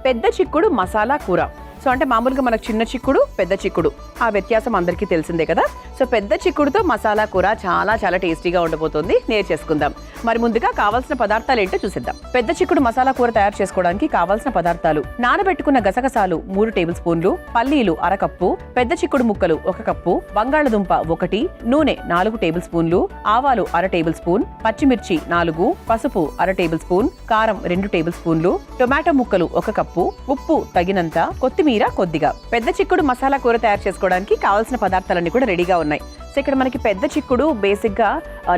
పెద్ద చిక్కుడు మసాలా కూర. సో అంటే మామూలుగా మనకు చిన్న చిక్కుడు, పెద్ద చిక్కుడు, ఆ వ్యత్యాసం అందరికీ తెలిసిందే కదా. సో పెద్ద చిక్కుడుతో మసాలా కూర చాలా చాలా టేస్టీగా ఉండబోతుంది. నేర్చేసుకుందాం. మరి ముందుగా కావాల్సిన పదార్థాలు ఏంటో చూసిద్దాం. పెద్ద చిక్కుడు మసాలా కూర తయారు చేసుకోవడానికి కావాల్సిన పదార్థాలు: నానబెట్టుకున్న గసగసాలు 3 టేబుల్ స్పూన్లు, పల్లీలు 1/2 కప్పు, పెద్ద చిక్కుడు ముక్కలు 1 కప్పు, బంగాళదుంప 1, నూనె 4 టేబుల్ స్పూన్లు, ఆవాలు 1/2 టేబుల్ స్పూన్, పచ్చిమిర్చి 4, పసుపు 1/2 టేబుల్ స్పూన్, కారం 2 టేబుల్ స్పూన్లు, టొమాటో ముక్కలు 1 కప్పు, ఉప్పు తగినంత, కొత్తిమీర కొద్దిగా. పెద్ద చిక్కుడు మసాలా కూర తయారు చేసుకోవడానికి కావాల్సిన పదార్థాలన్నీ కూడా రెడీగా ఉన్నాయి. సో ఇక్కడ మనకి పెద్ద చిక్కుడు బేసిక్ గా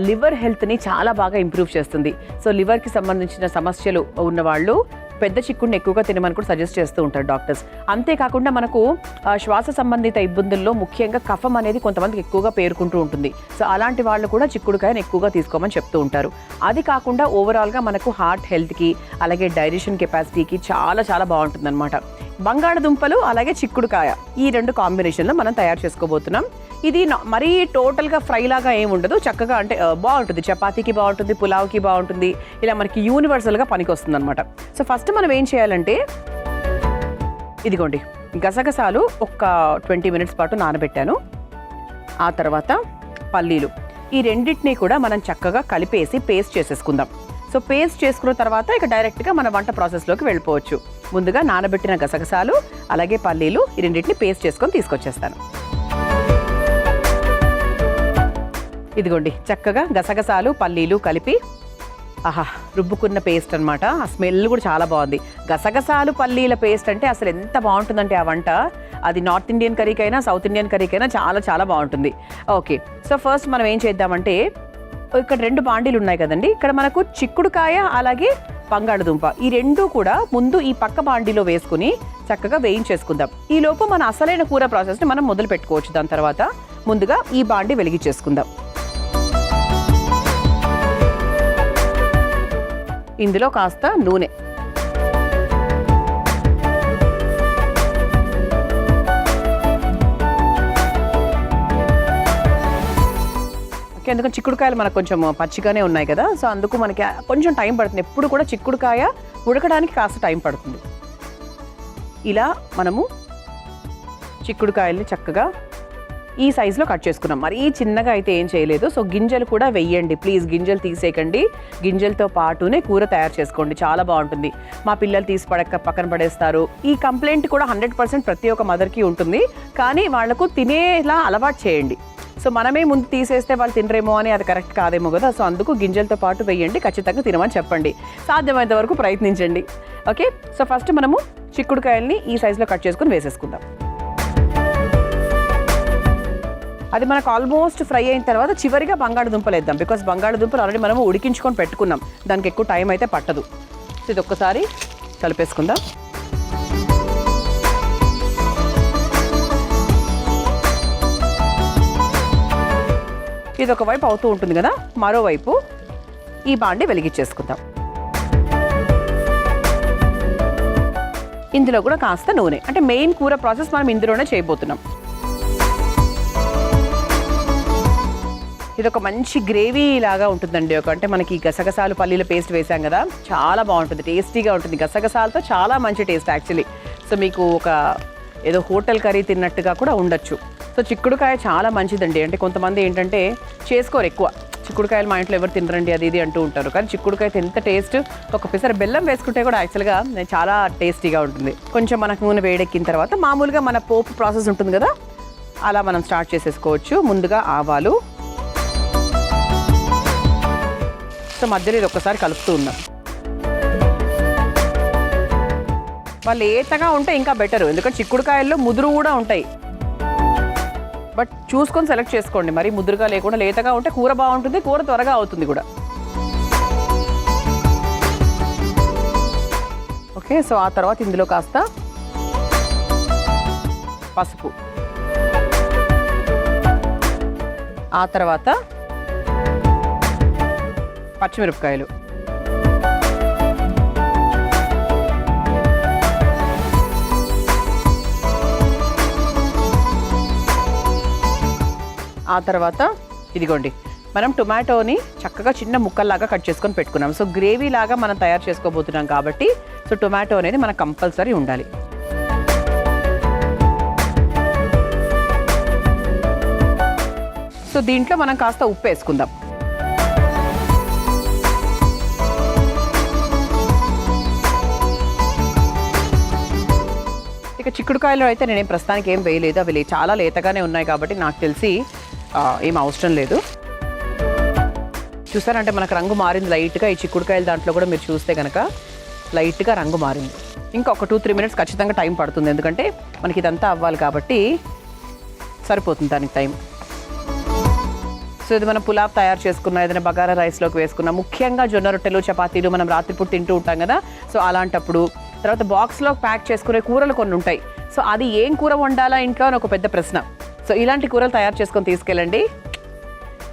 లివర్ హెల్త్ ని చాలా బాగా ఇంప్రూవ్ చేస్తుంది. సో లివర్ కి సంబంధించిన సమస్యలు ఉన్న వాళ్ళు పెద్ద చిక్కుడుని ఎక్కువగా తినమని కూడా సజెస్ట్ చేస్తూ ఉంటారు డాక్టర్స్. అంతేకాకుండా మనకు శ్వాస సంబంధిత ఇబ్బందుల్లో ముఖ్యంగా కఫం అనేది కొంతమందికి ఎక్కువగా పేరుకుంటూ ఉంటుంది. సో అలాంటి వాళ్ళు కూడా చిక్కుడుకాయను ఎక్కువగా తీసుకోమని చెప్తూ ఉంటారు. అది కాకుండా ఓవరాల్గా మనకు హార్ట్ హెల్త్కి, అలాగే డైజెషన్ కెపాసిటీకి చాలా చాలా బాగుంటుంది అనమాట. బంగాళదుంపలు అలాగే చిక్కుడుకాయ ఈ 2 కాంబినేషన్లో మనం తయారు చేసుకోబోతున్నాం. ఇది మరీ టోటల్గా ఫ్రై లాగా ఏమి ఉండదు. చక్కగా అంటే బాగుంటుంది, చపాతీకి బాగుంటుంది, పులావ్కి బాగుంటుంది, ఇలా మనకి యూనివర్సల్గా పనికి వస్తుంది అనమాట. సో ఫస్ట్ మనం ఏం చేయాలంటే, ఇదిగోండి గసగసాలు ఒక 20 మినిట్స్ పాటు నానబెట్టాను. ఆ తర్వాత పల్లీలు, ఈ రెండింటినీ కూడా మనం చక్కగా కలిపేసి పేస్ట్ చేసేసుకుందాం. సో పేస్ట్ చేసుకున్న తర్వాత ఇక డైరెక్ట్గా మన వంట ప్రాసెస్లోకి వెళ్ళిపోవచ్చు. ముందుగా నానబెట్టిన గసగసాలు అలాగే పల్లీలు ఈ రెండింటిని పేస్ట్ చేసుకొని తీసుకొచ్చేస్తాను. ఇదిగోండి చక్కగా గసగసాలు పల్లీలు కలిపి రుబ్బుకున్న పేస్ట్ అనమాట. ఆ స్మెల్ కూడా చాలా బాగుంది. గసగసాలు పల్లీల పేస్ట్ అంటే అసలు ఎంత బాగుంటుందంటే ఆ వంట, అది నార్త్ ఇండియన్ కర్రీకైనా సౌత్ ఇండియన్ కర్రీకైనా చాలా చాలా బాగుంటుంది. ఓకే, సో ఫస్ట్ మనం ఏం చేద్దామంటే, ఇక్కడ 2 బాండీలు ఉన్నాయి కదండి. ఇక్కడ మనకు చిక్కుడుకాయ అలాగే బంగాళదుంప ఈ 2 కూడా ముందు ఈ పక్క బాండీలో వేసుకుని చక్కగా వేయించేసుకుందాం. ఈ లోపు మన అసలైన కూర ప్రాసెస్ని మనం మొదలు పెట్టుకోవచ్చు. దాని తర్వాత ముందుగా ఈ బాండీ వెలిగించేసుకుందాం. ఇందులో కాస్త నూనె, ఎందుకంటే చిక్కుడుకాయలు మనకు కొంచెం పచ్చిగానే ఉన్నాయి కదా. సో అందుకు మనకి కొంచెం టైం పడుతుంది. ఎప్పుడు కూడా చిక్కుడుకాయ ఉడకడానికి కాస్త టైం పడుతుంది. ఇలా మనము చిక్కుడుకాయల్ని చక్కగా ఈ సైజులో కట్ చేసుకున్నాం. మరీ చిన్నగా అయితే ఏం చేయలేదు. సో గింజలు కూడా వెయ్యండి ప్లీజ్, గింజలు తీసేయకండి. గింజలతో పాటునే కూర తయారు చేసుకోండి, చాలా బాగుంటుంది. మా పిల్లలు తీసి పక్కన పడేస్తారు. ఈ కంప్లైంట్ కూడా 100% ప్రతి ఒక్క మదర్కి ఉంటుంది. కానీ వాళ్లకు తినేలా అలవాటు చేయండి. సో మనమే ముందు తీసేస్తే వాళ్ళు తినరేమో అని, అది కరెక్ట్ కాదేమో కదా. సో అందుకు గింజలతో పాటు వేయండి, ఖచ్చితంగా తినమని చెప్పండి. సాధ్యమైనంత వరకు ప్రయత్నించండి. ఓకే, సో ఫస్ట్ మనము చిక్కుడుకాయల్ని ఈ సైజులో కట్ చేసుకుని వేసేసుకుందాం. అది మనకు ఆల్మోస్ట్ ఫ్రై అయిన తర్వాత చివరిగా బంగాళదుంపలు వేద్దాం. బికాస్ బంగాళదుంపలు ఆల్రెడీ మనము ఉడికించుకొని పెట్టుకున్నాం, దానికి ఎక్కువ టైం అయితే పట్టదు. సో ఇది ఒక్కసారి కలిపేసుకుందాం. ఇది ఒకవైపు అవుతూ ఉంటుంది కదా, మరోవైపు ఈ బాండి వెలిగించేసుకుందాం. ఇందులో కూడా కాస్త నూనె, అంటే మెయిన్ కూర ప్రాసెస్ మనం ఇందులోనే చేయబోతున్నాం. ఇది ఒక మంచి గ్రేవీ లాగా ఉంటుందండి. అంటే మనకి గసగసాలు పల్లీల పేస్ట్ వేసాం కదా, చాలా బాగుంటుంది, టేస్టీగా ఉంటుంది. గసగసాలతో చాలా మంచి టేస్ట్ యాక్చువల్లీ. సో మీకు ఒక ఏదో హోటల్ కర్రీ తిన్నట్టుగా కూడా ఉండొచ్చు. సో చిక్కుడుకాయ చాలా మంచిదండి. అంటే కొంతమంది ఏంటంటే చేసుకోరు ఎక్కువ, చిక్కుడుకాయలు మా ఇంట్లో ఎవరు తినరండి అది ఇది అంటూ ఉంటారు. కానీ చిక్కుడుకాయ ఎంత టేస్ట్, ఒక పిసర బెల్లం వేసుకుంటే కూడా యాక్చువల్గా చాలా టేస్టీగా ఉంటుంది. కొంచెం మనకు నూనె వేడెక్కిన తర్వాత మామూలుగా మన పోపు ప్రాసెస్ ఉంటుంది కదా, అలా మనం స్టార్ట్ చేసేసుకోవచ్చు. ముందుగా ఆవాలు, సో మధ్యలో ఇది ఒక్కసారి కలుపుతూ ఉన్నాం. వాళ్ళు లేతగా ఉంటే ఇంకా బెటరు, ఎందుకంటే చిక్కుడుకాయల్లో ముదురు కూడా ఉంటాయి. బట్ చూసుకొని సెలెక్ట్ చేసుకోండి, మరి ముదురుగా లేకుండా లేతగా ఉంటే కూర బాగుంటుంది, కూర త్వరగా అవుతుంది కూడా. ఓకే, సో ఆ తర్వాత ఇందులో కాస్త పసుపు, ఆ తర్వాత పచ్చిమిరపకాయలు, ఆ తర్వాత ఇదిగోండి మనం టొమాటోని చక్కగా చిన్న ముక్కల్లాగా కట్ చేసుకొని పెట్టుకున్నాం. సో గ్రేవీ లాగా మనం తయారు చేసుకోబోతున్నాం కాబట్టి సో టొమాటో అనేది మనకు కంపల్సరీ ఉండాలి. సో దీంట్లో మనం కాస్త ఉప్పు వేసుకుందాం. ఇక చిక్కుడుకాయలు అయితే నేనేం ప్రస్తుతానికి ఏం వేయలేదు, అవి చాలా లేతగానే ఉన్నాయి కాబట్టి నాకు తెలిసి ఏం అవసరం లేదు. చూసారంటే మనకు రంగు మారింది లైట్గా. ఈ చిక్కుడుకాయలు దాంట్లో కూడా మీరు చూస్తే కనుక లైట్గా రంగు మారింది. ఇంకా ఒక 2-3 మినిట్స్ ఖచ్చితంగా టైం పడుతుంది, ఎందుకంటే మనకి ఇదంతా అవ్వాలి కాబట్టి సరిపోతుంది దానికి టైం. సో ఇది మనం పులావ్ తయారు చేసుకున్న, ఏదైనా బగారా రైస్లోకి వేసుకున్న, ముఖ్యంగా జొన్న రొట్టెలు చపాతీలు మనం రాత్రిపూట తింటూ ఉంటాం కదా, సో అలాంటప్పుడు. తర్వాత బాక్స్లో ప్యాక్ చేసుకునే కూరలు కొన్ని ఉంటాయి. సో అది ఏం కూర వండాలా ఇంట్లో అని ఒక పెద్ద ప్రశ్న. సో ఇలాంటి కూరలు తయారు చేసుకొని తీసుకెళ్ళండి.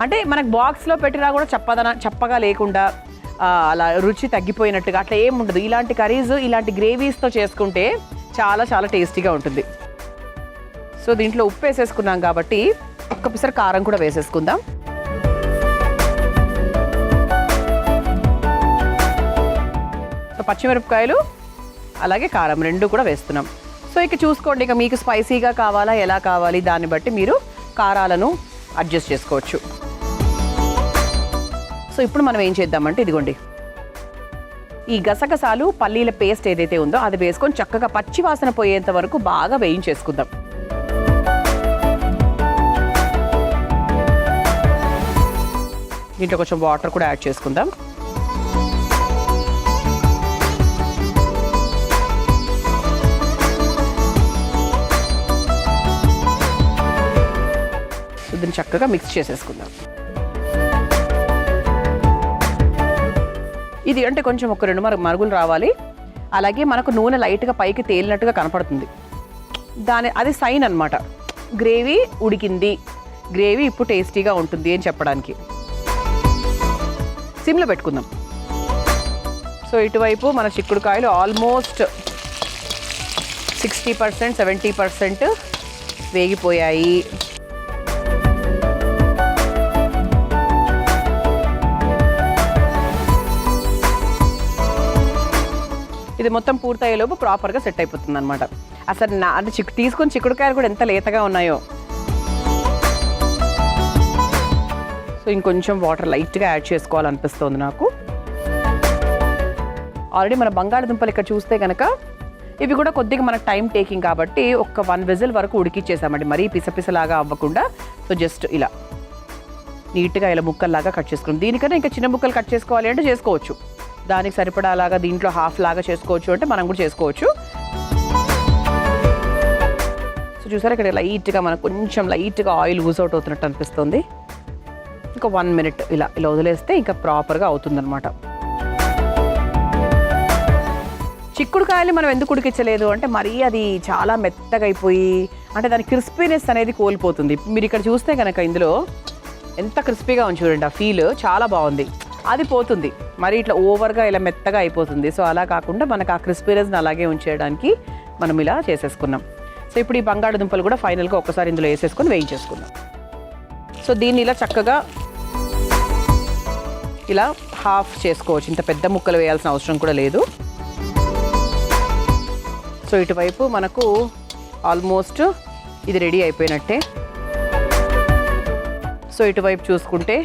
అంటే మనకు బాక్స్లో పెట్టినా కూడా చప్పగా లేకుండా అలా రుచి తగ్గిపోయినట్టుగా అట్లా ఏం ఉండదు. ఇలాంటి కర్రీస్, ఇలాంటి గ్రేవీస్తో చేసుకుంటే చాలా చాలా టేస్టీగా ఉంటుంది. సో దీంట్లో ఉప్పు వేసేసుకున్నాం కాబట్టి ఒక్క పిసరు కారం కూడా వేసేసుకుందాం. సో పచ్చిమిరపకాయలు అలాగే కారం రెండు కూడా వేస్తున్నాం. సో ఇక చూసుకోండి, ఇక మీకు స్పైసీగా కావాలా ఎలా కావాలి దాన్ని బట్టి మీరు కారాలను అడ్జస్ట్ చేసుకోవచ్చు. సో ఇప్పుడు మనం ఏం చేద్దామంటే ఇదిగోండి, ఈ గసగసాలు పల్లీల పేస్ట్ ఏదైతే ఉందో అది వేసుకొని చక్కగా పచ్చి వాసన పోయేంత వరకు బాగా వేయించేసుకుందాం. దీంట్లో కొంచెం వాటర్ కూడా యాడ్ చేసుకుందాం. దీన్ని చక్కగా మిక్స్ చేసేసుకుందాం. ఇది అంటే కొంచెం ఒక 2 మరుగులు రావాలి. అలాగే మనకు నూనె లైట్గా పైకి తేలినట్టుగా కనపడుతుంది. అది సైన్ అన్నమాట, గ్రేవీ ఉడికింది, గ్రేవీ ఇప్పుడు టేస్టీగా ఉంటుంది అని చెప్పడానికి. సిమ్లో పెట్టుకుందాం. సో ఇటువైపు మన చిక్కుడుకాయలు ఆల్మోస్ట్ 60%, 70% వేగిపోయాయి. ఇది మొత్తం పూర్తయ్యేలోపు ప్రాపర్గా సెట్ అయిపోతుంది అనమాట. అసలు అంటే తీసుకొని చిక్కుడుకాయలు కూడా ఎంత లేతగా ఉన్నాయో. సో ఇంకొంచెం వాటర్ లైట్గా యాడ్ చేసుకోవాలనిపిస్తుంది నాకు. ఆల్రెడీ మన బంగాళదుంపలు ఇక్కడ చూస్తే కనుక ఇవి కూడా కొద్దిగా మనకు టైం టేకింగ్ కాబట్టి ఒక 1 విజిల్ వరకు ఉడికిచ్చేసామండి, మరీ పిసపిసలాగా అవ్వకుండా. సో జస్ట్ ఇలా నీట్గా ఇలా ముక్కల్లాగా కట్ చేసుకున్నాం. దీనికన్నా ఇంకా చిన్న ముక్కలు కట్ చేసుకోవాలి అంటే చేసుకోవచ్చు, దానికి సరిపడా అలాగా దీంట్లో హాఫ్ లాగా చేసుకోవచ్చు అంటే మనం కూడా చేసుకోవచ్చు. సో చూసారా ఇక్కడ లైట్గా మనకు కొంచెం లైట్గా ఆయిల్ యూజ్ అవుట్ అవుతున్నట్టు అనిపిస్తుంది. ఇంకా 1 మినిట్ ఇలా వదిలేస్తే ఇంకా ప్రాపర్గా అవుతుందన్నమాట. చిక్కుడుకాయలు మనం ఎందుకు ఉడికించలేదు అంటే మరీ అది చాలా మెత్తగా అయిపోయి అంటే దాని క్రిస్పీనెస్ అనేది కోల్పోతుంది. మీరు ఇక్కడ చూస్తే కనుక ఇందులో ఎంత క్రిస్పీగా ఉంది చూడండి, ఆ ఫీల్ చాలా బాగుంది. అది పోతుంది, మరి ఇట్లా ఓవర్గా ఇలా మెత్తగా అయిపోతుంది. సో అలా కాకుండా మనకు ఆ క్రిస్పీనెస్ని అలాగే ఉంచేయడానికి మనం ఇలా చేసేసుకున్నాం. సో ఇప్పుడు ఈ బంగాళదుంపలు కూడా ఫైనల్గా ఒక్కసారి ఇందులో వేసేసుకొని వేయించేసుకుందాం. సో దీన్ని ఇలా చక్కగా ఇలా హాఫ్ చేసుకోవచ్చు, ఇంత పెద్ద ముక్కలు వేయాల్సిన అవసరం కూడా లేదు. సో ఇటువైపు మనకు ఆల్మోస్ట్ ఇది రెడీ అయిపోయినట్టే. సో ఇటువైపు చూసుకుంటే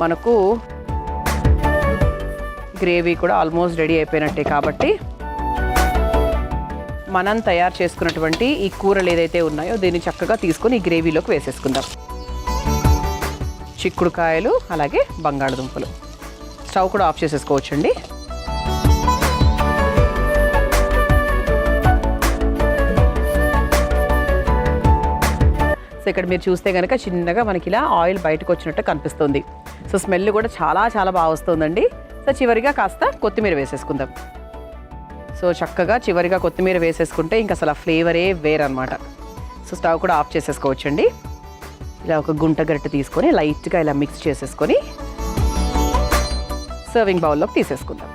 మనకు గ్రేవీ కూడా ఆల్మోస్ట్ రెడీ అయిపోయినట్టే కాబట్టి మనం తయారు చేసుకున్నటువంటి ఈ కూరలు ఏదైతే ఉన్నాయో దీన్ని చక్కగా తీసుకొని ఈ గ్రేవీలోకి వేసేసుకుందాం. చిక్కుడుకాయలు అలాగే బంగాళదుంపలు. స్టవ్ కూడా ఆఫ్ చేసేసుకోవచ్చండి. సో ఇక్కడ మీరు చూస్తే కనుక చిన్నగా మనకి ఇలా ఆయిల్ బయటకు వచ్చినట్టు కనిపిస్తుంది. సో స్మెల్ కూడా చాలా చాలా బాగా వస్తుందండి. సో చివరిగా కాస్త కొత్తిమీర వేసేసుకుందాం. సో చక్కగా చివరిగా కొత్తిమీర వేసేసుకుంటే ఇంకా అసలు ఆ ఫ్లేవరే వేరనమాట. సో స్టవ్ కూడా ఆఫ్ చేసేసుకోవచ్చండి. ఇలా ఒక గుంట గరిటె తీసుకొని లైట్గా ఇలా మిక్స్ చేసేసుకొని సర్వింగ్ బౌల్లోకి తీసేసుకుందాం.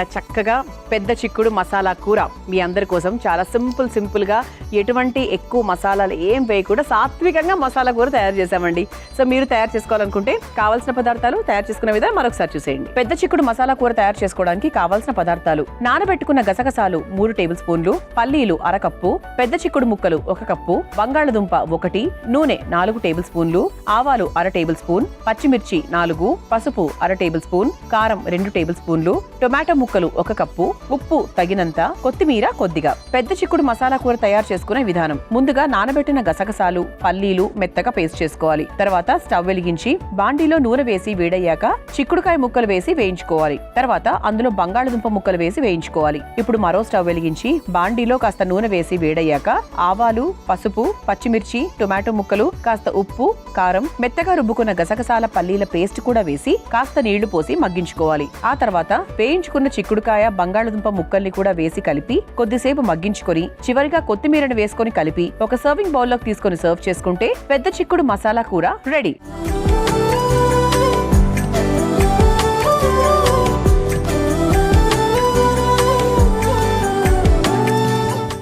ఇలా చక్కగా పెద్ద చిక్కుడు మసాలా కూర మీ అందరి కోసం చాలా సింపుల్ గా ఎటువంటి ఎక్కువ మసాలాలు ఏం వేయకుండా సాత్వికంగా మసాలా కూర తయారు చేసామండి. సో మీరు తయారు చేసుకోవాలనుకుంటే కావాల్సిన పదార్థాలు తయారు చేసుకునే విధానం మరొకసారి చూసేయండి. పెద్ద చిక్కుడు మసాలా కూర తయారు చేసుకోవడానికి కావాల్సిన పదార్థాలు: నానబెట్టుకున్న గసగసాలు 3 టేబుల్ స్పూన్లు, పల్లీలు 1/2 కప్పు, పెద్ద చిక్కుడు ముక్కలు 1 కప్పు, బంగాళదుంప 1, నూనె 4 టేబుల్ స్పూన్లు, ఆవాలు 1/2 టేబుల్ స్పూన్, పచ్చిమిర్చి 4, పసుపు 1/2 టేబుల్ స్పూన్, కారం 2 టేబుల్ స్పూన్లు, టొమాటో ముక్కలు 1 కప్పు, ఉప్పు తగినంత, కొత్తిమీర కొద్దిగా. పెద్ద చిక్కుడు మసాలా కూర తయారు చేసుకునే విధానం: ముందుగా నానబెట్టిన గసగసాలు, పల్లీలు మెత్తగా పేస్ట్ చేసుకోవాలి. తర్వాత స్టవ్ వెలిగించి బాండీలో నూనె వేసి వేడయ్యాక చిక్కుడుకాయ ముక్కలు వేసి వేయించుకోవాలి. తర్వాత అందులో బంగాళదుంప ముక్కలు వేసి వేయించుకోవాలి. ఇప్పుడు మరో స్టవ్ వెలిగించి బాండీలో కాస్త నూనె వేసి వేడయ్యాక ఆవాలు, పసుపు, పచ్చిమిర్చి, టొమాటో ముక్కలు, కాస్త ఉప్పు, కారం, మెత్తగా రుబ్బుకున్న గసగసాల పల్లీల పేస్ట్ కూడా వేసి కాస్త నీళ్లు పోసి మగ్గించుకోవాలి. ఆ తర్వాత వేయించుకున్న చిక్కుడుకాయ, బంగాళదుంప ముక్కల్ని కూడా వేసి కలిపి కొద్దిసేపు మగ్గించుకొని చివరిగా కొత్తిమీరను వేసుకొని కలిపి ఒక సర్వింగ్ బౌల్లోకి తీసుకొని సర్వ్ చేసుకుంటే పెద్ద చిక్కుడు మసాలా కూర రెడీ.